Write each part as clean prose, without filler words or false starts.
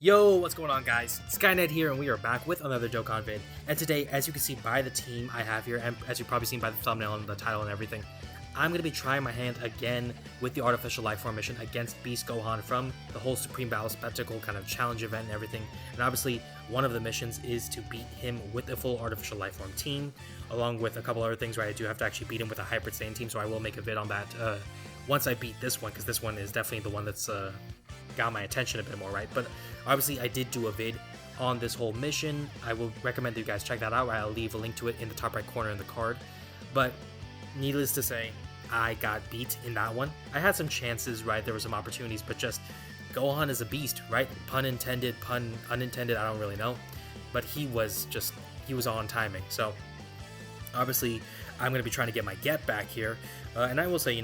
Yo, what's going on, guys? Skynet here, and we are back with another Dokkan vid. And today, as you can see by the team I have here, and as you've probably seen by the thumbnail and the title and everything, I'm going to be trying my hand again with the Artificial Lifeform mission against Beast Gohan from the whole Supreme Battle Spectacle kind of challenge event and everything. And obviously, one of the missions is to beat him with a full Artificial Lifeform team, along with a couple other things, right? I do have to actually beat him with a Hybrid Saiyan team, so I will make a vid on that once I beat this one, because this one is definitely the one that's got my attention a bit more, right? But obviously I did do a vid on this whole mission. I will recommend that you guys check that out. I'll leave a link to it in the top right corner in the card. But needless to say, I got beat in that one. I had some chances, right? There were some opportunities, but just Gohan is a beast, right? Pun intended, pun unintended, I don't really know. But he was on timing. So obviously I'm going to be trying to get my get back here. And I will say,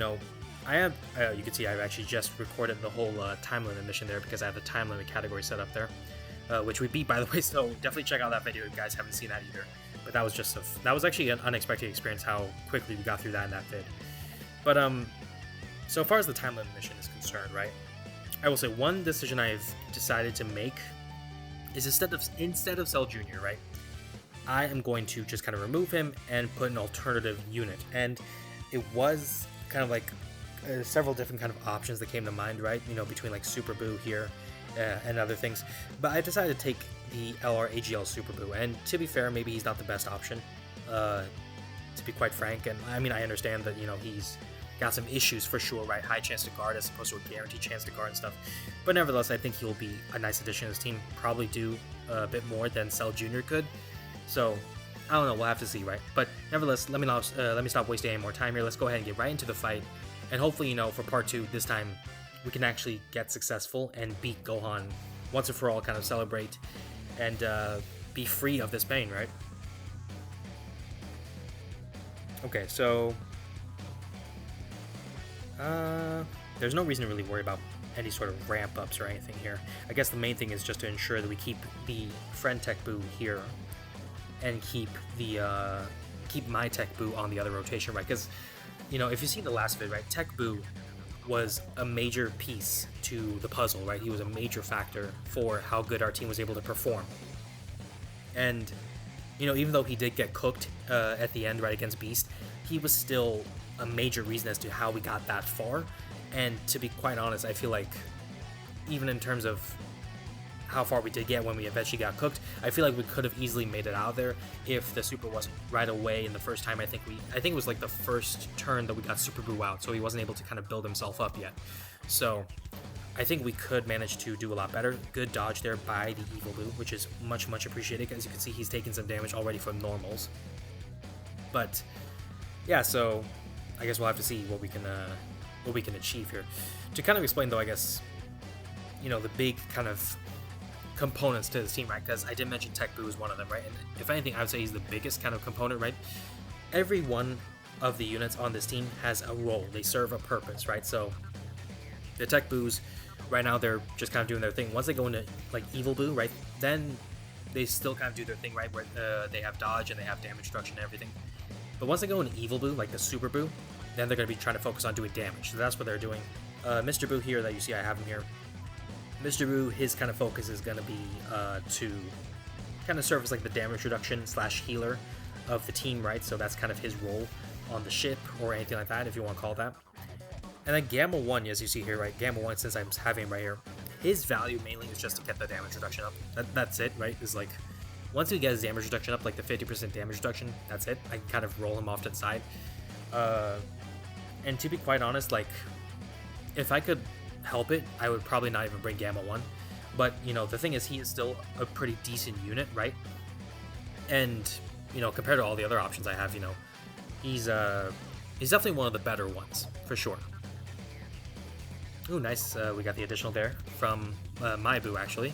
I have, you can see I've actually just recorded the whole time limit mission there because I have the time limit category set up there, which we beat, by the way, so definitely check out that video if you guys haven't seen that either. But that was actually an unexpected experience how quickly we got through that in that vid. But so far as the time limit mission is concerned, right, I will say one decision I've decided to make is instead of Cell Jr., right, I am going to just kind of remove him and put an alternative unit. And it was kind of like several different kind of options that came to mind, right? Between like Super Boo here and other things. But I decided to take the LR AGL Super Boo, and to be fair, maybe he's not the best option, to be quite frank. And I mean, I understand that, he's got some issues for sure, right? High chance to guard as opposed to a guaranteed chance to guard and stuff. But nevertheless, I think he'll be a nice addition to his team, probably do a bit more than Cell Jr. could. So I don't know, we'll have to see, right? But nevertheless, let me stop wasting any more time here. Let's go ahead and get right into the fight. And hopefully, for part 2, this time, we can actually get successful and beat Gohan once and for all, kind of celebrate and be free of this pain, right? Okay, so there's no reason to really worry about any sort of ramp-ups or anything here. I guess the main thing is just to ensure that we keep the friend Tech Boo here and keep my Tech Boo on the other rotation, right? Because if you see the last vid, right, Tech Boo was a major piece to the puzzle, right? He was a major factor for how good our team was able to perform. And, even though he did get cooked at the end, right, against Beast, he was still a major reason as to how we got that far. And to be quite honest, I feel like even in terms of how far we did get when we eventually got cooked, I feel like we could have easily made it out there if the Super wasn't right away in the first time. I think it was like the first turn that we got Super Boo out, so he wasn't able to kind of build himself up yet. So I think we could manage to do a lot better. Good dodge there by the Evil Boo, which is much appreciated. As you can see, he's taking some damage already from normals. But yeah, so I guess we'll have to see what we can achieve here. To kind of explain though, I guess, the big kind of components to this team, right? Because I did mention Tech Boo is one of them, right? And if anything, I would say he's the biggest kind of component, right? Every one of the units on this team has a role. They serve a purpose, right? So the Tech Boos, right now, they're just kind of doing their thing. Once they go into like Evil Boo, right, then they still kind of do their thing, right? Where they have dodge and they have damage reduction and everything. But once they go into Evil Boo, like the Super Boo, then they're going to be trying to focus on doing damage. So that's what they're doing. Mr. Boo here that you see, I have him here. Mr. Boo, his kind of focus is going to be to kind of serve as like the damage reduction / healer of the team, right? So that's kind of his role on the ship or anything like that, if you want to call it that. And then Gamma 1, as you see here, right? Gamma 1, since I'm having him right here, his value mainly is just to get the damage reduction up. That's it, right? Is like, once we get his damage reduction up, like the 50% damage reduction, that's it. I can kind of roll him off to the side. And to be quite honest, like, if I could help it, I would probably not even bring Gamma 1. But, the thing is, he is still a pretty decent unit, right? And, compared to all the other options I have, he's definitely one of the better ones, for sure. Ooh, nice. We got the additional there from my Boo, actually.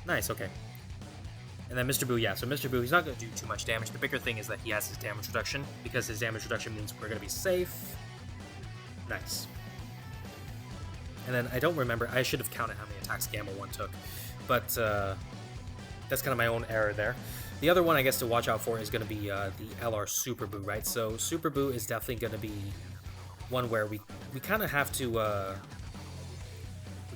Nice, okay. And then Mr. Boo, yeah, so Mr. Boo, he's not going to do too much damage. The bigger thing is that he has his damage reduction, because his damage reduction means we're going to be safe. Nice. And then I don't remember, I should have counted how many attacks Gamma 1 took, but that's kind of my own error there. The other one, I guess, to watch out for is going to be the LR Super Boo, right? So Super Boo is definitely going to be one where we kind of have to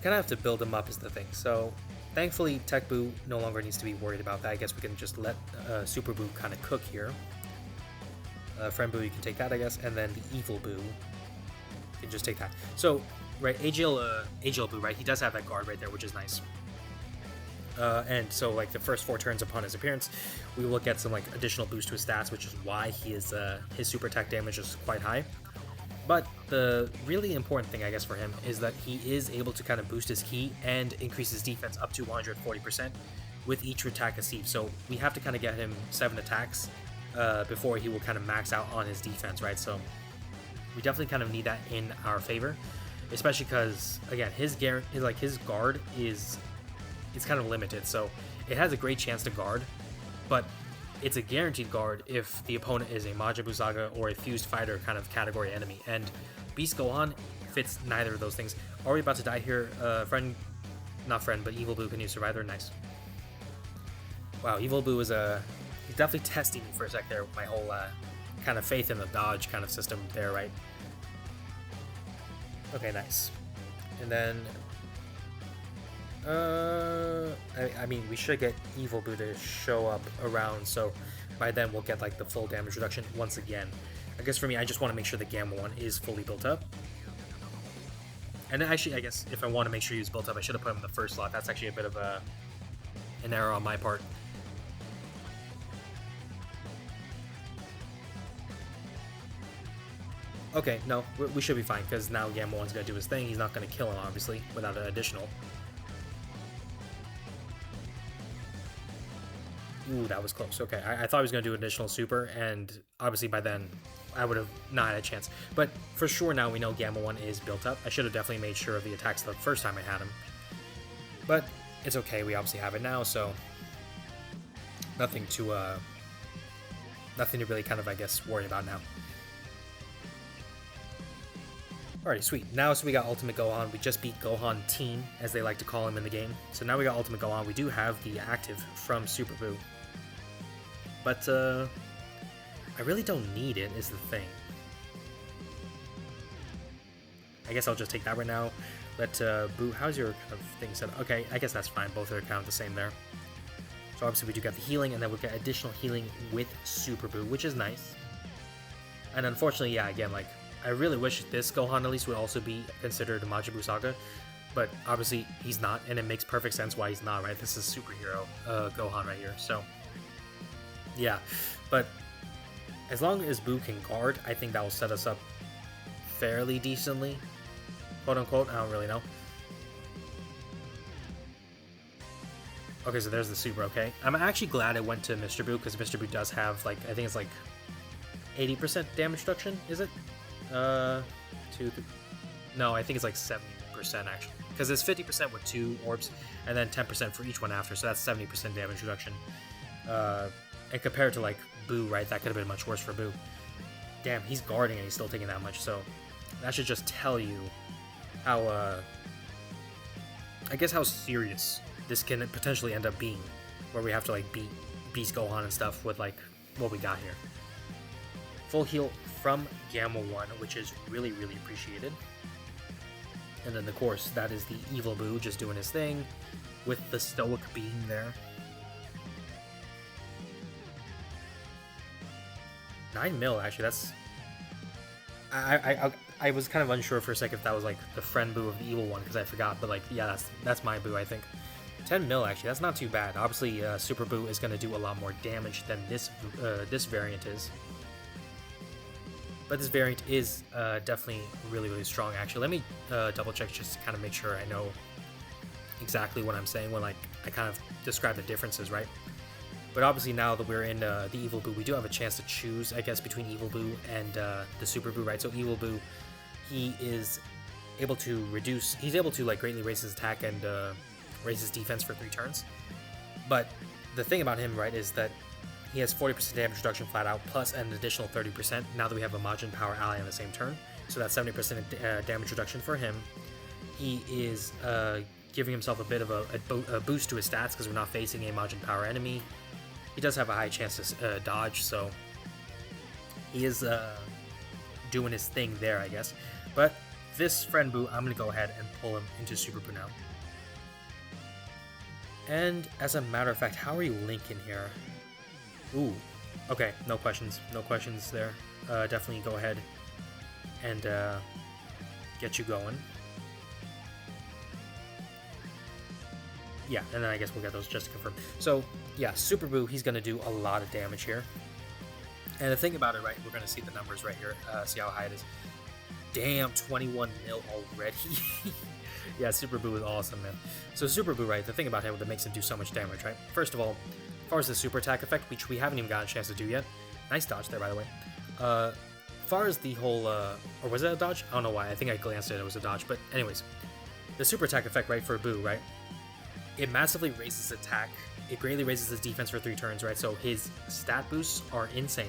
kind of have to build him up is the thing. So thankfully Tech Boo no longer needs to be worried about that. I guess we can just let Super Boo kind of cook here. Friend Boo, you can take that, I guess, and then the Evil Boo, you can just take that. So, right, AGL Boo, right, he does have that guard right there, which is nice. And so, like, the first 4 turns upon his appearance, we will get some, like, additional boost to his stats, which is why he is, his super attack damage is quite high. But the really important thing, I guess, for him is that he is able to kind of boost his ki and increase his defense up to 140% with each attack received. So we have to kind of get him 7 attacks before he will kind of max out on his defense, right? So we definitely kind of need that in our favor, especially because, again, his guard is kind of limited. So it has a great chance to guard, but it's a guaranteed guard if the opponent is a Majin Buu Saga or a fused fighter kind of category enemy, and Beast Gohan fits neither of those things. Are we about to die here? Not friend, but Evil Boo, can you survive there? Nice. Wow, Evil Boo is he's definitely testing me for a sec there with my whole kind of faith in the dodge kind of system there, right? Okay, nice. And then I mean, we should get Evil Boo to show up around, so by then we'll get like the full damage reduction once again. I guess for me, I just want to make sure the Gamma 1 is fully built up. And actually, I guess if I want to make sure he was built up, I should have put him in the first slot. That's actually a bit of an error on my part. Okay, no, we should be fine, because now Gamma 1's going to do his thing. He's not going to kill him, obviously, without an additional. Ooh, that was close. Okay, I thought he was going to do additional super, and obviously by then I would have not had a chance. But for sure now we know Gamma 1 is built up. I should have definitely made sure of the attacks the first time I had him. But it's okay, we obviously have it now, so nothing to really kind of, I guess, worry about now. Alrighty, sweet. Now, so we got Ultimate Gohan. We just beat Gohan Teen, as they like to call him in the game. So now we got Ultimate Gohan. We do have the active from Super Buu. But, I really don't need it, is the thing. I guess I'll just take that right now. Let, Buu, how's your kind of thing set up? Okay, I guess that's fine. Both are kind of the same there. So obviously we do get the healing, and then we'll get additional healing with Super Buu, which is nice. And unfortunately, yeah, again, like, I really wish this Gohan at least would also be considered a Majin Buu Saga, but obviously he's not, and it makes perfect sense why he's not, right? This is superhero Gohan right here, so yeah. But as long as Buu can guard, I think that will set us up fairly decently, quote unquote. I don't really know. Okay, so there's the super. Okay, I'm actually glad I went to Mr. Buu, because Mr. Buu does have, like, I think it's like 80% damage reduction, is it? No, I think it's like 70% actually, because it's 50% with 2 orbs, and then 10% for each one after, so that's 70% damage reduction. And compared to like Buu, right, that could have been much worse for Buu. Damn, he's guarding and he's still taking that much, so that should just tell you how, I guess how serious this can potentially end up being, where we have to like beat Beast Gohan and stuff with like what we got here. Full heal from Gamma 1, which is really, really appreciated. And then, of course, that is the Evil Buu just doing his thing with the Stoic being there. 9 mil, actually, that's... I was kind of unsure for a second if that was, like, the friend Buu of the evil one, because I forgot, but, like, yeah, that's my Buu, I think. 10 mil, actually, that's not too bad. Obviously, Super Buu is going to do a lot more damage than this variant is. But this variant is definitely really, really strong, actually. Let me double check just to kind of make sure I know exactly what I'm saying when like I kind of describe the differences, right? But obviously now that we're in the Evil Buu, we do have a chance to choose, I guess, between Evil Buu and the Super Buu, right? So Evil Buu, he is able to reduce, he's able to like greatly raise his attack and raise his defense for 3 turns. But the thing about him, right, is that he has 40% damage reduction flat out, plus an additional 30% now that we have a Majin Power ally on the same turn. So that's 70% damage reduction for him. He is giving himself a bit of a boost to his stats because we're not facing a Majin Power enemy. He does have a high chance to dodge, so he is doing his thing there, I guess. But this friend Boo, I'm going to go ahead and pull him into Super Boo now. And as a matter of fact, how are you linking here? Ooh, okay, no questions there. Definitely go ahead and get you going. Yeah, and then I guess we'll get those just to confirm. So, yeah, Super Boo, he's going to do a lot of damage here. And the thing about it, right, we're going to see the numbers right here, see how high it is. Damn, 21 mil already. Yeah, Super Boo is awesome, man. So Super Boo, right, the thing about him that makes him do so much damage, right? First of all, as far as the super attack effect, which we haven't even gotten a chance to do yet. Nice dodge there, by the way. As far as the whole, or was that a dodge? I don't know why, I think I glanced at it, it was a dodge. But anyways, the super attack effect, right, for Boo, right? It massively raises his attack. It greatly raises his defense for 3 turns, right? So his stat boosts are insane.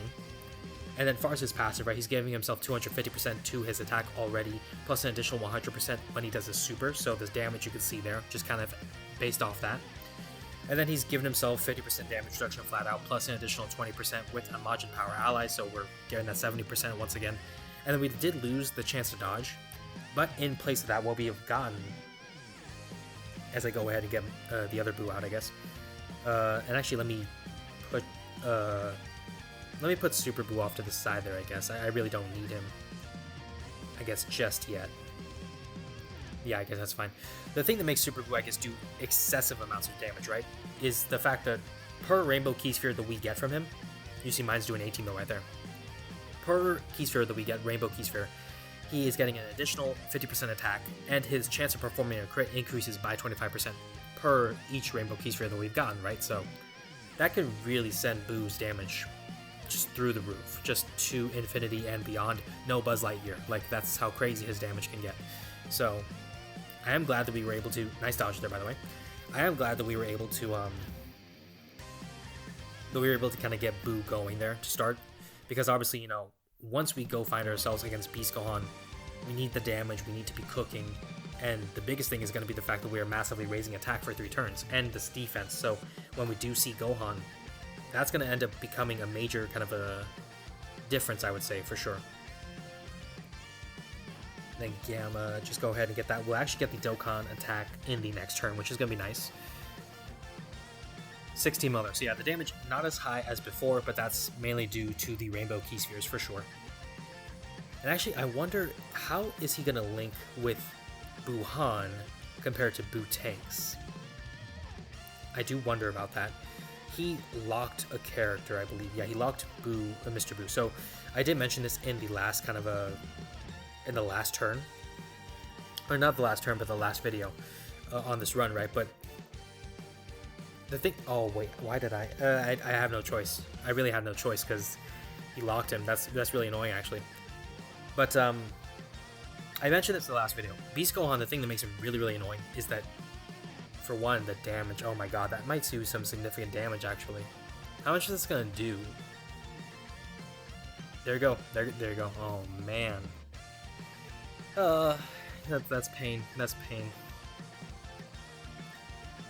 And then as far as his passive, right, he's giving himself 250% to his attack already, plus an additional 100% when he does his super. So the damage you can see there, just kind of based off that. And then he's given himself 50% damage reduction flat out, plus an additional 20% with a Majin Power ally, so we're getting that 70% once again. And then we did lose the chance to dodge, but in place of that, what we have gotten, as I go ahead and get the other Boo out, I guess. And actually, let me put Super Boo off to the side there, I guess. I really don't need him, I guess, just yet. Yeah, I guess that's fine. The thing that makes Super Boo, I guess, do excessive amounts of damage, right, is the fact that per Rainbow Key Sphere that we get from him, you see mine's doing 18 mil right there. Per Key Sphere that we get, Rainbow Key Sphere, he is getting an additional 50% attack, and his chance of performing a crit increases by 25% per each Rainbow Key Sphere that we've gotten, right? So that could really send Boo's damage just through the roof, just to infinity and beyond. No Buzz Lightyear. Like, that's how crazy his damage can get. So I am glad that we were able to... Nice dodge there, by the way. I am glad that we were able to kind of get Boo going there to start, because obviously, you know, once we go find ourselves against Beast Gohan, we need the damage, we need to be cooking, and the biggest thing is going to be the fact that we are massively raising attack for 3 turns, and this defense. So when we do see Gohan, that's going to end up becoming a major kind of a difference, I would say, for sure. Then Gamma, just go ahead and get that. We'll actually get the Dokkan attack in the next turn, which is going to be nice. 16 mil. So yeah, the damage not as high as before, but that's mainly due to the Rainbow Key Spheres for sure. And actually, I wonder, how is he going to link with GOHAN compared to Boo Tanks? I do wonder about that. He locked a character, I believe. Yeah, he locked Mr. Boo. So I did mention this in the last kind of in the last turn, or not the last turn, but the last video on this run, right? But the thing, oh wait, why did I have no choice. I really had no choice because he locked him. That's really annoying, actually. But I mentioned this in the last video. Beast Gohan, the thing that makes him really, really annoying is that, for one, the damage. Oh my god, that might do some significant damage, actually. How much is this gonna do? There you go. There you go. Oh man. That's pain. That's pain.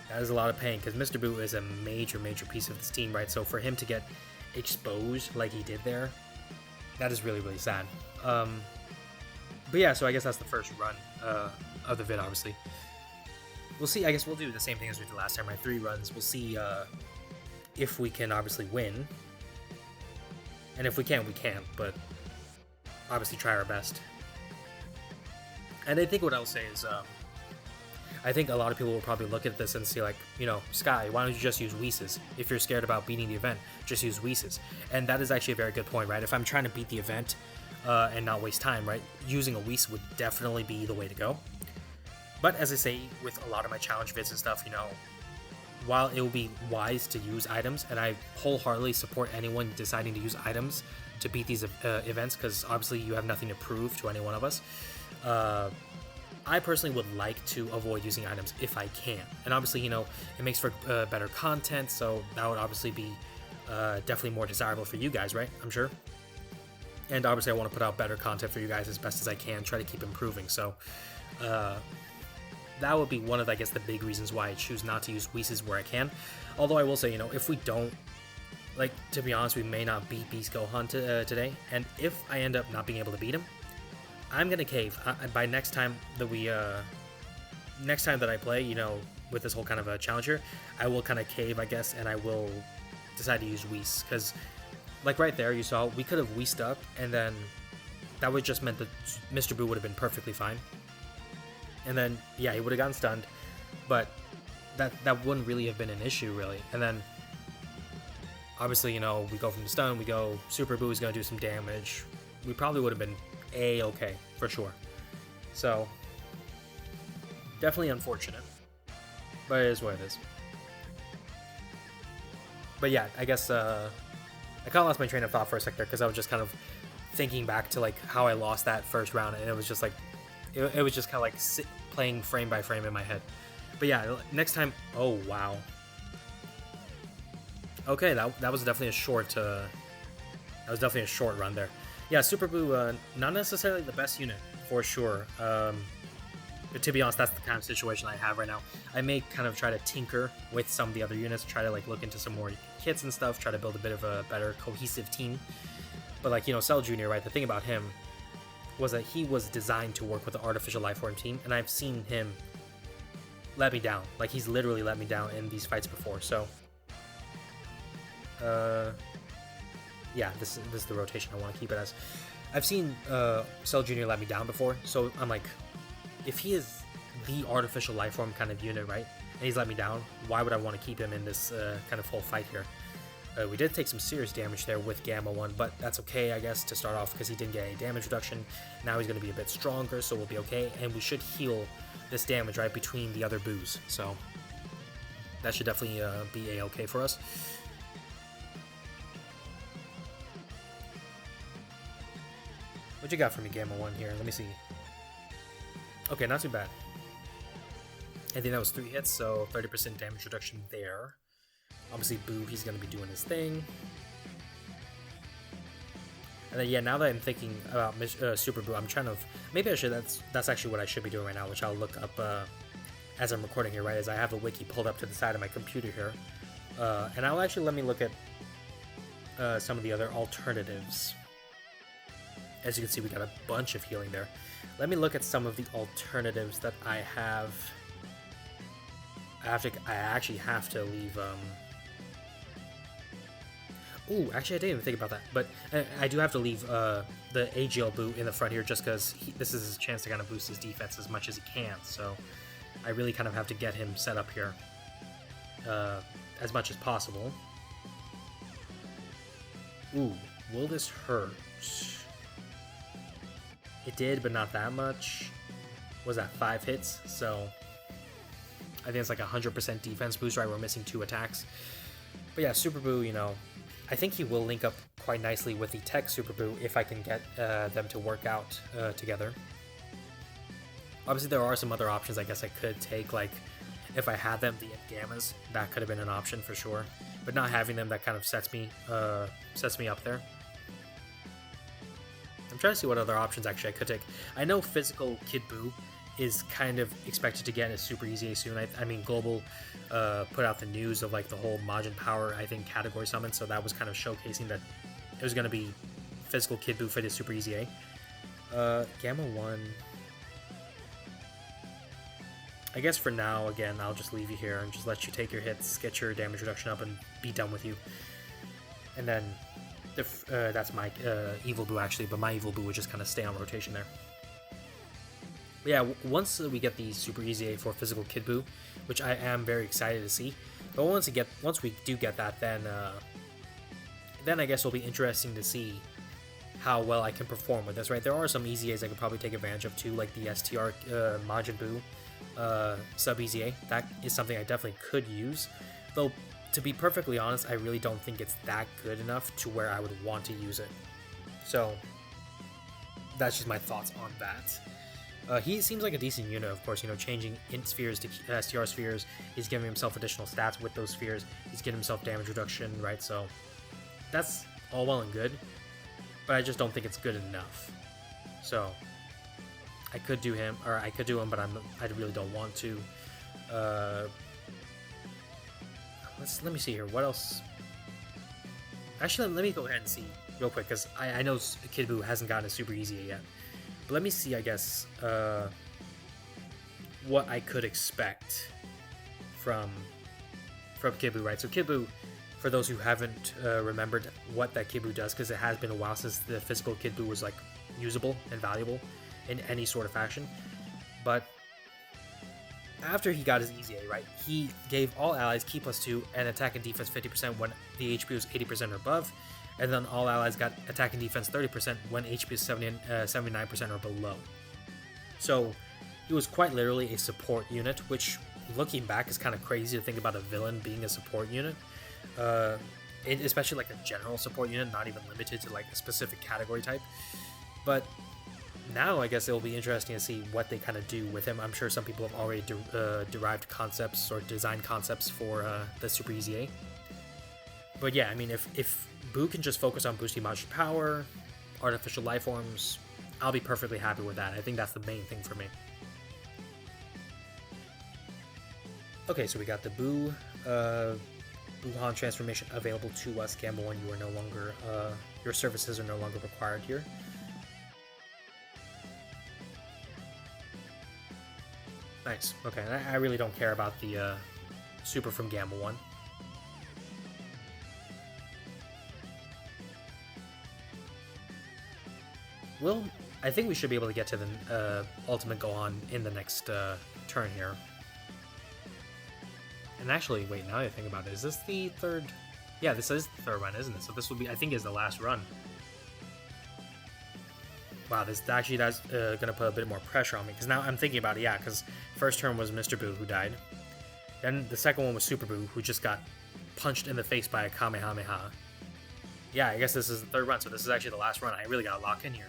That is a lot of pain, because Mr. Boo is a major, major piece of this team, right? So for him to get exposed like he did there, that is really, really sad. But yeah, so I guess that's the first run of the vid, obviously. We'll see. I guess we'll do the same thing as we did last time, right? 3 runs. We'll see if we can obviously win. And if we can't, we can't, but obviously try our best. And I think what I'll say is, I think a lot of people will probably look at this and see, like, you know, Sky, why don't you just use Whis? If you're scared about beating the event, just use Whis. And that is actually a very good point, right? If I'm trying to beat the event and not waste time, right, using a Whis would definitely be the way to go. But as I say, with a lot of my challenge vids and stuff, you know, while it will be wise to use items, and I wholeheartedly support anyone deciding to use items to beat these events, because obviously you have nothing to prove to any one of us, I personally would like to avoid using items if I can. And obviously, you know, it makes for better content, so that would obviously be definitely more desirable for you guys, right? I'm sure. And obviously I want to put out better content for you guys as best as I can, try to keep improving. So that would be one of, I guess, the big reasons why I choose not to use Whis where I can. Although I will say, you know, if we don't, like, to be honest, we may not beat Beast Gohan today. And if I end up not being able to beat him, I'm gonna cave. By next time that next time that I play, you know, with this whole kind of a challenger, I will kind of cave, I guess, and I will decide to use Whis, because, like right there, you saw we could have Whis up, and then that would just meant that Mr. Boo would have been perfectly fine, and then yeah, he would have gotten stunned, but that wouldn't really have been an issue, really. And then obviously, you know, we go from the stun, we go Super Boo is gonna do some damage. We probably would have been A-okay for sure. So definitely unfortunate, but it is what it is. But yeah, I guess I kind of lost my train of thought for a sec there, because I was just kind of thinking back to like how I lost that first round, and it was just like it was just kind of like playing frame by frame in my head. But yeah, next time. Oh wow. Okay, that was definitely a short. That was definitely a short run there. Yeah, Super Boo, not necessarily the best unit for sure. But to be honest, that's the kind of situation I have right now. I may kind of try to tinker with some of the other units, try to like look into some more kits and stuff, try to build a bit of a better cohesive team. But like, you know, Cell Jr., right? The thing about him was that he was designed to work with the artificial life form team, and I've seen him let me down. Like, he's literally let me down in these fights before. So, yeah, this is the rotation I want to keep it as. I've seen Cell Jr. let me down before, so I'm like, if he is the artificial life form kind of unit, right, and he's let me down, why would I want to keep him in this kind of full fight here? We did take some serious damage there with Gamma 1, but that's okay, I guess, to start off, because he didn't get any damage reduction. Now he's going to be a bit stronger, so we'll be okay, and we should heal this damage, right, between the other Boos, so that should definitely be a-okay for us. What you got for me, Gamma 1 here? Let me see. Okay, not too bad. I think that was 3 hits, so 30% damage reduction there. Obviously, Boo, he's going to be doing his thing. And then, yeah, now that I'm thinking about Super Boo, I'm trying to... Maybe I should... That's actually what I should be doing right now, which I'll look up as I'm recording here, right? As I have the wiki pulled up to the side of my computer here. And I'll actually let me look at some of the other alternatives. As you can see, we got a bunch of healing there. Let me look at some of the alternatives that I have. I actually have to leave... Ooh, actually I didn't even think about that, but I do have to leave the AGL Boo in the front here, just because this is his chance to kind of boost his defense as much as he can, so I really kind of have to get him set up here as much as possible. Ooh, will this hurt? It did, but not that much. Was that 5 hits? So I think it's like 100% defense boost, right? We're missing 2 attacks. But yeah, Super Boo, you know, I think he will link up quite nicely with the Tech Super Boo if I can get them to work out together. Obviously, there are some other options I guess I could take, like if I had them, the Gammas, that could have been an option for sure. But not having them, that kind of sets me up there. I'm trying to see what other options actually I could take. I know Physical Kid Boo is kind of expected to get a Super EZA soon. I mean, Global put out the news of like the whole Majin Power, I think, category summon, so that was kind of showcasing that it was going to be Physical Kid Boo for the Super EZA. Gamma 1... I guess for now, again, I'll just leave you here and just let you take your hits, get your damage reduction up, and be done with you. And then, that's my Evil Boo, actually, but my Evil Boo would just kind of stay on rotation there. But yeah, once we get the Super EZA for Physical Kid Boo, which I am very excited to see, but once we do get that, then I guess it'll be interesting to see how well I can perform with this, right? There are some EZAs I could probably take advantage of too, like the STR Majin Buu sub EZA. That is something I definitely could use, though to be perfectly honest, I really don't think it's that good enough to where I would want to use it. So that's just my thoughts on that. He seems like a decent unit, of course, you know, changing int spheres to STR spheres. He's giving himself additional stats with those spheres. He's getting himself damage reduction, right? So that's all well and good, but I just don't think it's good enough. So I could do him, but I really don't want to. Let me see here. What else? Actually, let me go ahead and see real quick, because I know Kid Buu hasn't gotten a Super EZA yet. But let me see, I guess, what I could expect from Kid Buu, right? So Kid Buu, for those who haven't remembered what that Kid Buu does, because it has been a while since the physical Kid Buu was like usable and valuable in any sort of fashion. But after he got his easy A, right, he gave all allies Ki +2 and attack and defense 50% when the HP was 80% or above, and then all allies got attack and defense 30% when HP is 79% or below. So he was quite literally a support unit, which, looking back, is kind of crazy to think about a villain being a support unit. Especially like a general support unit, not even limited to like a specific category type. But now I guess it'll be interesting to see what they kind of do with him. I'm sure some people have already derived concepts or designed concepts for the Super Easy A. But yeah, I mean, if Buu can just focus on boosting monster power, artificial life forms, I'll be perfectly happy with that. I think that's the main thing for me. Okay, so we got the GOHAN transformation available to us. Gamble 1, you are no longer, your services are no longer required here. Nice. Okay, I really don't care about the super from Gamble 1. Well, I think we should be able to get to the Ultimate Gohan in the next turn here. And actually, wait, now that I think about it, is this the third? Yeah, this is the third run, isn't it? So this will be, I think, is the last run. Wow, that's gonna put a bit more pressure on me, because now I'm thinking about it, yeah, because first turn was Mr. Buu, who died. Then the second one was Super Buu, who just got punched in the face by a Kamehameha. Yeah, I guess this is the third run, so this is actually the last run. I really gotta lock in here.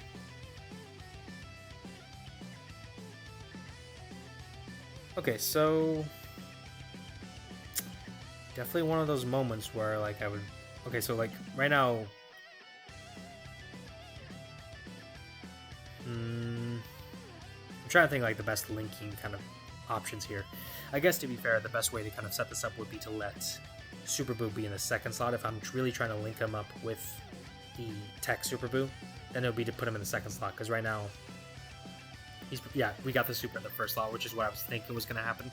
Okay, so definitely one of those moments where, like, I would... Okay, so, like, right now... I'm trying to think, like, the best linking kind of options here. I guess, to be fair, the best way to kind of set this up would be to let Super Buu be in the second slot. If I'm really trying to link him up with the Tech Super Buu, then it would be to put him in the second slot, because right now... Yeah, we got the Super in the first slot, which is what I was thinking was going to happen.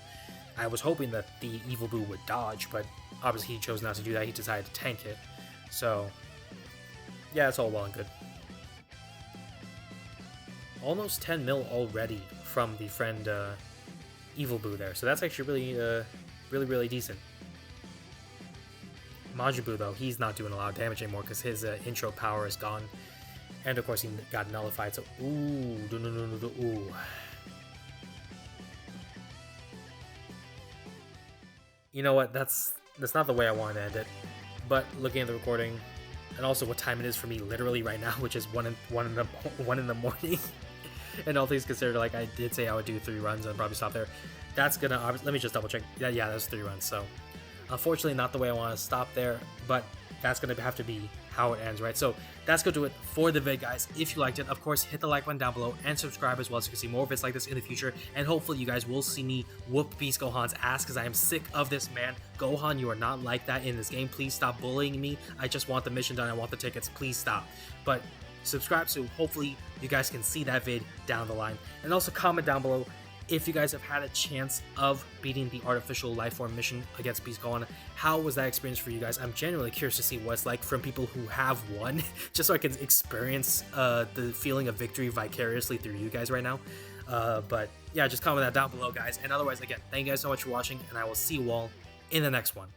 I was hoping that the Evil Buu would dodge, but obviously he chose not to do that. He decided to tank it. So, yeah, it's all well and good. Almost 10 mil already from the friend Evil Buu there. So that's actually really decent. Majin Buu, though, he's not doing a lot of damage anymore because his intro power is gone. And of course he got nullified, so ooh. You know what, that's not the way I want to end it. But looking at the recording, and also what time it is for me literally right now, which is 1 in the morning, and all things considered, like, I did say I would do 3 runs and probably stop there. That's gonna, let me just double check. Yeah, that's 3 runs, so unfortunately not the way I want to stop there, but that's gonna have to be how it ends, right? So that's gonna do it for the vid, guys. If you liked it, of course, hit the like button down below and subscribe as well, so you can see more vids like this in the future. And hopefully you guys will see me whoop Beast Gohan's ass, because I am sick of this man. Gohan, you are not like that in this game. Please stop bullying me. I just want the mission done. I want the tickets. Please stop. But subscribe, so hopefully you guys can see that vid down the line. And also comment down below if you guys have had a chance of beating the artificial lifeform mission against Beast Gohan. How was that experience for you guys? I'm genuinely curious to see what it's like from people who have won, just so I can experience the feeling of victory vicariously through you guys right now. But yeah, just comment that down below, guys. And otherwise, again, thank you guys so much for watching, and I will see you all in the next one.